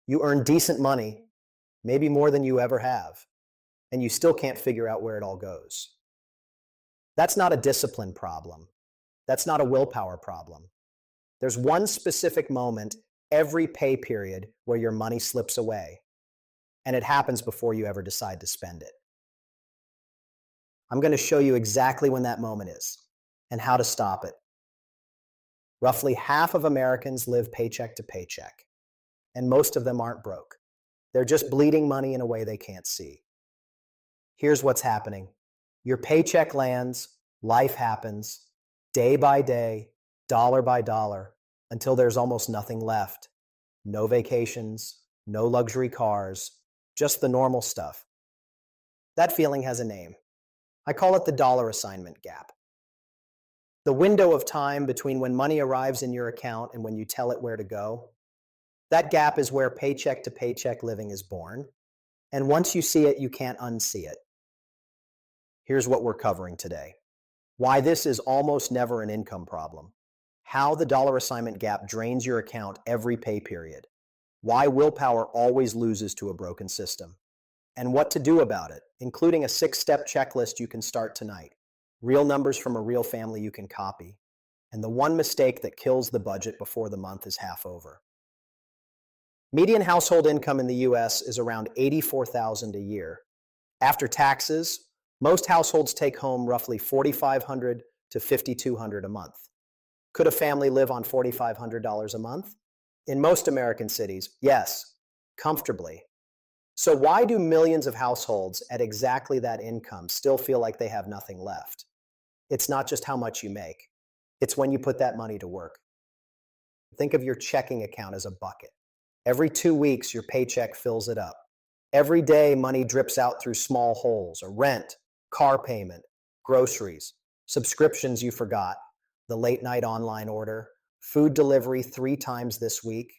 You earn decent money, maybe more than you ever have, and you still can't figure out where it all goes. That's not a discipline problem. That's not a willpower problem. There's one specific moment every pay period where your money slips away, and it happens before you ever decide to spend it. I'm going to show you exactly when that moment is and how to stop it. Roughly half of Americans live paycheck to paycheck, and most of them aren't broke. They're just bleeding money in a way they can't see. Here's what's happening. Your paycheck lands, life happens, day by day, dollar by dollar, until there's almost nothing left. No vacations, no luxury cars, just the normal stuff. That feeling has a name. I call it the dollar assignment gap. The window of time between when money arrives in your account and when you tell it where to go, that gap is where paycheck to paycheck living is born. And once you see it, you can't unsee it. Here's what we're covering today. Why this is almost never an income problem. How the dollar assignment gap drains your account every pay period. Why willpower always loses to a broken system. And what to do about it, including a 6-step checklist you can start tonight. Real numbers from a real family you can copy. And the one mistake that kills the budget before the month is half over. Median household income in the US is around $84,000 a year. After taxes, most households take home roughly $4,500 to $5,200 a month. Could a family live on $4,500 a month? In most American cities, yes, comfortably. So why do millions of households at exactly that income still feel like they have nothing left? It's not just how much you make. It's when you put that money to work. Think of your checking account as a bucket. Every 2 weeks, your paycheck fills it up. Every day, money drips out through small holes, a rent, car payment, groceries, subscriptions you forgot, the late night online order, food delivery 3 times this week.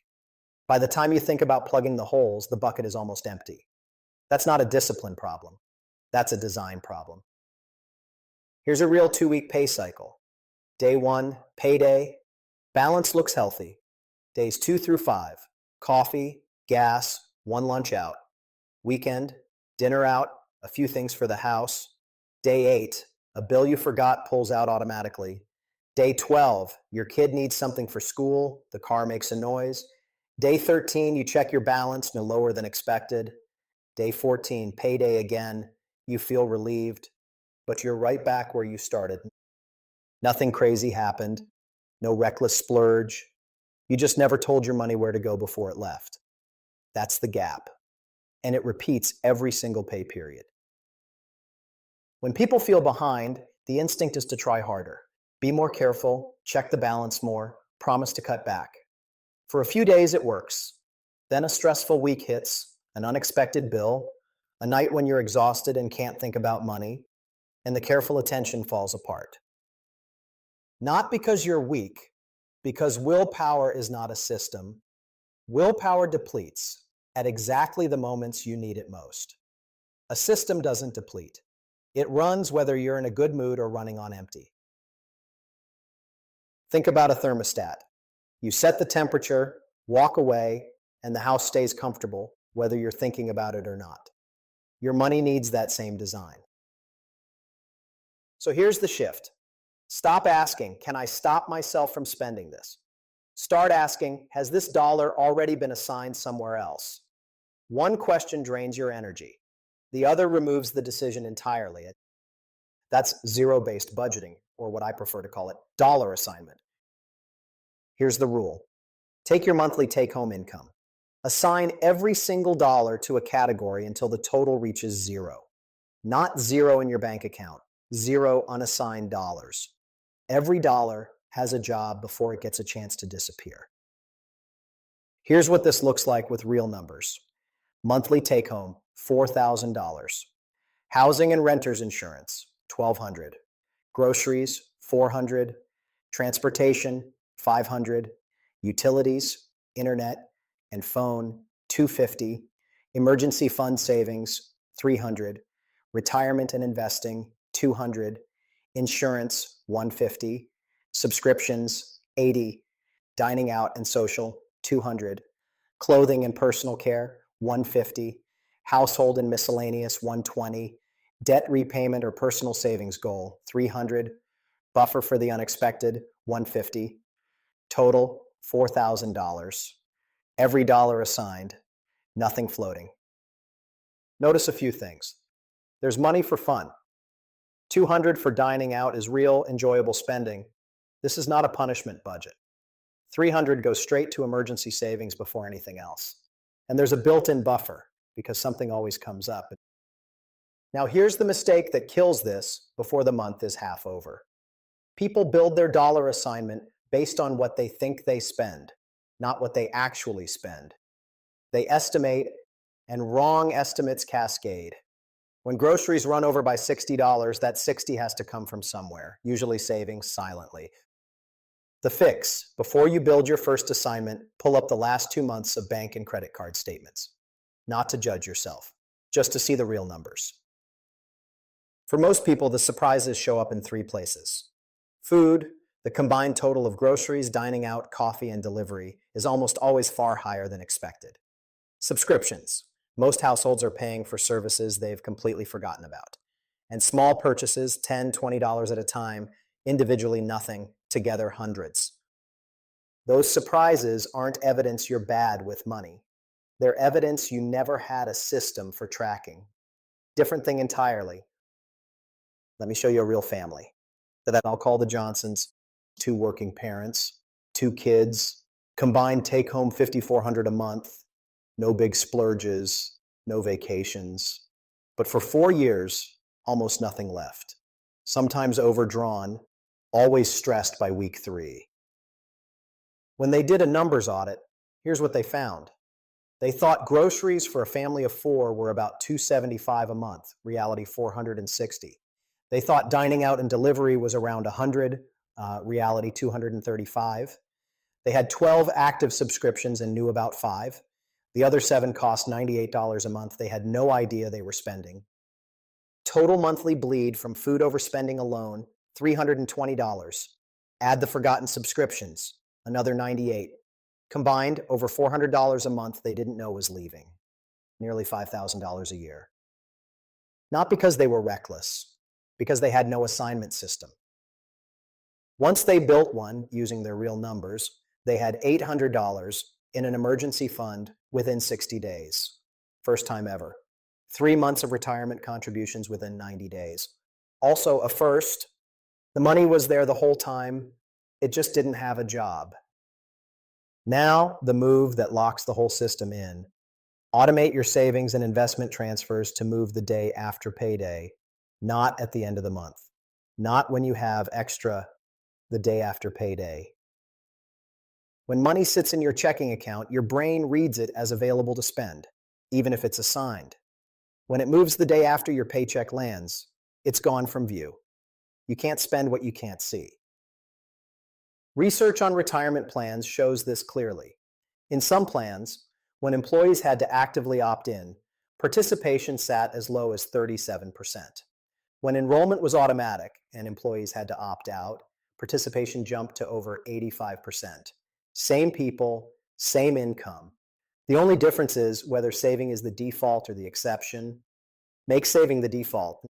By the time you think about plugging the holes, the bucket is almost empty. That's not a discipline problem. That's a design problem. Here's a real 2-week pay cycle. Day 1, payday, balance looks healthy. Days 2 through 5, coffee, gas, 1 lunch out. Weekend, dinner out, a few things for the house. Day 8, a bill you forgot pulls out automatically. Day 12, your kid needs something for school, the car makes a noise. Day 13, you check your balance, no lower than expected. Day 14, payday again, you feel relieved, but you're right back where you started. Nothing crazy happened, no reckless splurge. You just never told your money where to go before it left. That's the gap, and it repeats every single pay period. When people feel behind, the instinct is to try harder. Be more careful, check the balance more, promise to cut back. For a few days it works. Then a stressful week hits, an unexpected bill, a night when you're exhausted and can't think about money, and the careful attention falls apart. Not because you're weak, because willpower is not a system. Willpower depletes at exactly the moments you need it most. A system doesn't deplete. It runs whether you're in a good mood or running on empty. Think about a thermostat. You set the temperature, walk away, and the house stays comfortable, whether you're thinking about it or not. Your money needs that same design. So here's the shift. Stop asking, can I stop myself from spending this? Start asking, has this dollar already been assigned somewhere else? One question drains your energy. The other removes the decision entirely. That's zero-based budgeting, or what I prefer to call it, dollar assignment. Here's the rule. Take your monthly take-home income. Assign every single dollar to a category until the total reaches 0. Not 0 in your bank account, 0 unassigned dollars. Every dollar has a job before it gets a chance to disappear. Here's what this looks like with real numbers. Monthly take-home, $4,000. Housing and renters insurance, $1,200. Groceries, $400. Transportation, $500. Utilities, internet, and phone, $250. Emergency fund savings, $300. Retirement and investing, $200. Insurance, $150. Subscriptions, $80. Dining out and social, $200. clothing and personal care, 150, household and miscellaneous, 120, debt repayment or personal savings goal, 300, buffer for the unexpected, 150, total, $4,000. Every dollar assigned, nothing floating. Notice a few things. There's money for fun. 200 for dining out is real, enjoyable spending. This is not a punishment budget. 300 goes straight to emergency savings before anything else. And there's a built-in buffer because something always comes up. Now here's the mistake that kills this before the month is half over. People build their dollar assignment based on what they think they spend, not what they actually spend. They estimate, and wrong estimates cascade. When groceries run over by $60, that 60 has to come from somewhere, usually savings silently. The fix: before you build your first assignment, pull up the last 2 months of bank and credit card statements. Not to judge yourself, just to see the real numbers. For most people, the surprises show up in 3 places. Food: the combined total of groceries, dining out, coffee, and delivery is almost always far higher than expected. Subscriptions: most households are paying for services they've completely forgotten about. And small purchases, $10, $20 at a time, individually nothing, together hundreds. Those surprises aren't evidence you're bad with money. They're evidence you never had a system for tracking. Different thing entirely. Let me show you a real family. That I'll call the Johnsons, 2 working parents, 2 kids, combined take-home $5,400 a month, no big splurges, no vacations. But for 4 years, almost nothing left. Sometimes overdrawn, always stressed by week 3. When they did a numbers audit, here's what they found. They thought groceries for a family of 4 were about $275 a month, reality $460. They thought dining out and delivery was around $100, reality $235. They had 12 active subscriptions and knew about 5. The other 7 cost $98 a month. They had no idea they were spending. Total monthly bleed from food overspending alone, $320. Add the forgotten subscriptions, another $98. Combined, over $400 a month they didn't know was leaving. Nearly $5,000 a year. Not because they were reckless, because they had no assignment system. Once they built one using their real numbers, they had $800 in an emergency fund within 60 days. First time ever. 3 months of retirement contributions within 90 days. Also a first. The money was there the whole time. It just didn't have a job. Now, the move that locks the whole system in. Automate your savings and investment transfers to move the day after payday, not at the end of the month. Not when you have extra the day after payday. When money sits in your checking account, your brain reads it as available to spend, even if it's assigned. When it moves the day after your paycheck lands, it's gone from view. You can't spend what you can't see. Research on retirement plans shows this clearly. In some plans, when employees had to actively opt in, participation sat as low as 37%. When enrollment was automatic and employees had to opt out, participation jumped to over 85%. Same people, same income. The only difference is whether saving is the default or the exception. Make saving the default.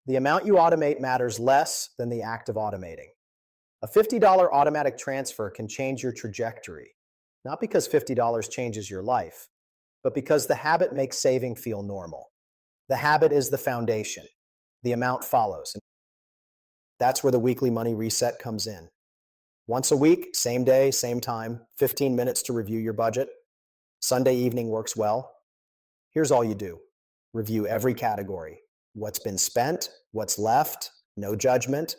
The amount you automate matters less than the act of automating. A $50 automatic transfer can change your trajectory, not because $50 changes your life, but because the habit makes saving feel normal. The habit is the foundation. The amount follows. That's where the weekly money reset comes in. Once a week, same day, same time, 15 minutes to review your budget. Sunday evening works well. Here's all you do. Review every category. What's been spent, what's left, no judgment,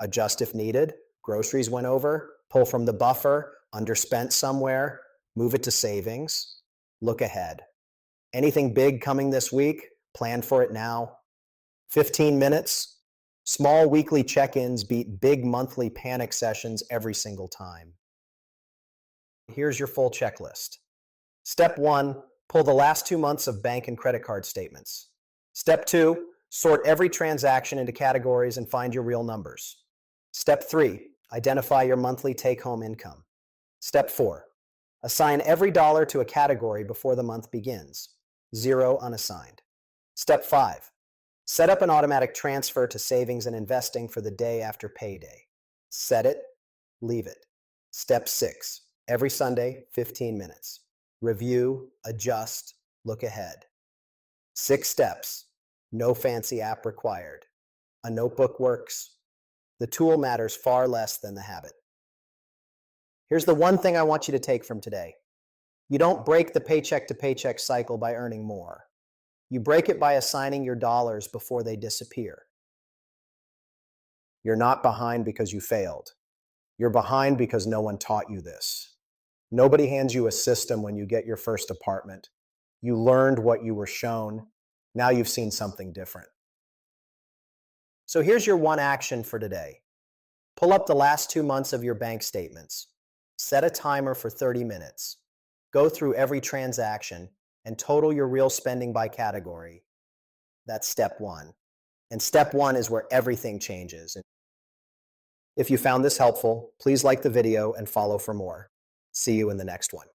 adjust if needed. Groceries went over, pull from the buffer, underspent somewhere, move it to savings, look ahead. Anything big coming this week, plan for it now. 15 minutes. Small weekly check-ins beat big monthly panic sessions every single time. Here's your full checklist. Step 1, pull the last 2 months of bank and credit card statements. Step 2, sort every transaction into categories and find your real numbers. Step 3, identify your monthly take-home income. Step 4, Assign every dollar to a category before the month begins. 0 unassigned. Step 5. Set up an automatic transfer to savings and investing for the day after payday. Set it, leave it. Step 6. Every Sunday, 15 minutes. Review, adjust, look ahead. 6 steps. No fancy app required. A notebook works. The tool matters far less than the habit. Here's the one thing I want you to take from today. You don't break the paycheck to paycheck cycle by earning more. You break it by assigning your dollars before they disappear. You're not behind because you failed. You're behind because no one taught you this. Nobody hands you a system when you get your first apartment. You learned what you were shown. Now you've seen something different. So here's your one action for today. Pull up the last 2 months of your bank statements. Set a timer for 30 minutes. Go through every transaction and total your real spending by category. That's step 1. And step 1 is where everything changes. If you found this helpful, please like the video and follow for more. See you in the next one.